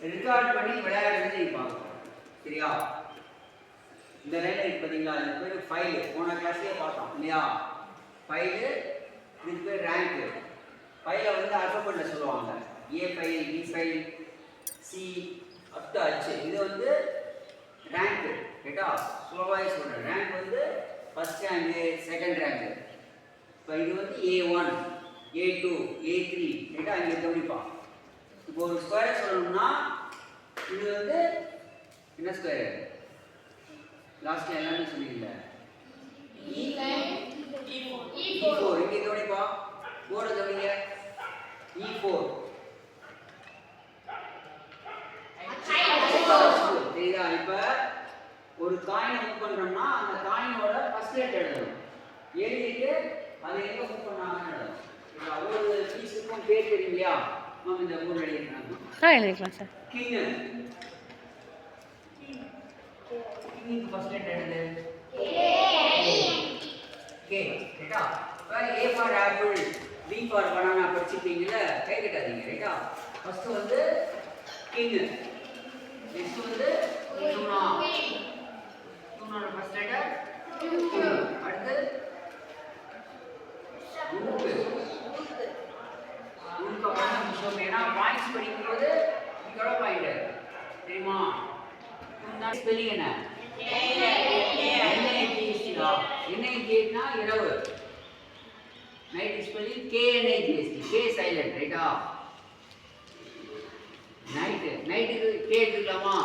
Record பண்ணி விளையாடுறது நீ பார்க்கணும். சரியா? இந்த லைன் இருக்கு பார்த்தீங்களா, இது பேர் ஃபைல். போன கிளாஸ்லேயே பார்த்தோம் இல்லையா? ஃபைலு, இதுக்கு பேர் ரேங்க்கு. ஃபைலை வந்து அல்ஃபபெட்டில் சொல்லுவாங்க. A file, B file, C up to H. இது வந்து ரேங்க்கு. கேட்டா ஸ்லோவாக சொல்கிறேன். ரேங்க் வந்து ஃபஸ்ட் ரேங்கு, செகண்ட் ரேங்கு. இப்போ இது வந்து A1, A2, A3. கேட்டா இங்கே கவனிப்பா. இப்போ ஒரு ஸ்கொயரை சொல்லணும்னா இது வந்து என்ன ஸ்கொயர்? லாஸ்ட்ல எல்லாமே சொன்னீங்கல்ல, E4. இங்கே கவனிப்பா, போர்டை கவனிங்க. E4 சரிதா? இப்போ ஒரு காயினை மூவ் பண்ணுறோம்னா அந்த காயினோட ஃபர்ஸ்ட் லெட்டர் எழுதணும். எழுதிட்டு அதை எங்கே மூவ் பண்ணாங்கன்னு எழுதணும். ஒவ்வொரு பீஸுக்கும் பேர் தெரியும் இல்லையா? மேம் இந்த போர்டு எழுதிருக்காங்க. எழுதிக்கலாம் sir. King, king first letter எழுது. கே. ரைட்டா? இப்போ A for apple, B for banana படிச்சிருப்பீங்கல்ல, கை கட்டாதீங்க. ரைட்டா? ஃபர்ஸ்ட் வந்து கிங்கு, நெக்ஸ்ட் வந்து டூனா. டூனோட ஃபர்ஸ்ட் லெட்டர் அடுத்து ரூட். ரூட்க்கு அப்புறம் விஷயம் ஏன்னா பாயிண்ட்ஸ் படிக்கும்போது இதோட பாயிண்ட் தெரியுமா? ஸ்பெல்லிங் என்ன? NIGHT இரவு. Night spelling KNIGHT. K silent. ரைட்டா? நைட்டு. நைட்டுக்கு K எடுத்துக்கலாமா?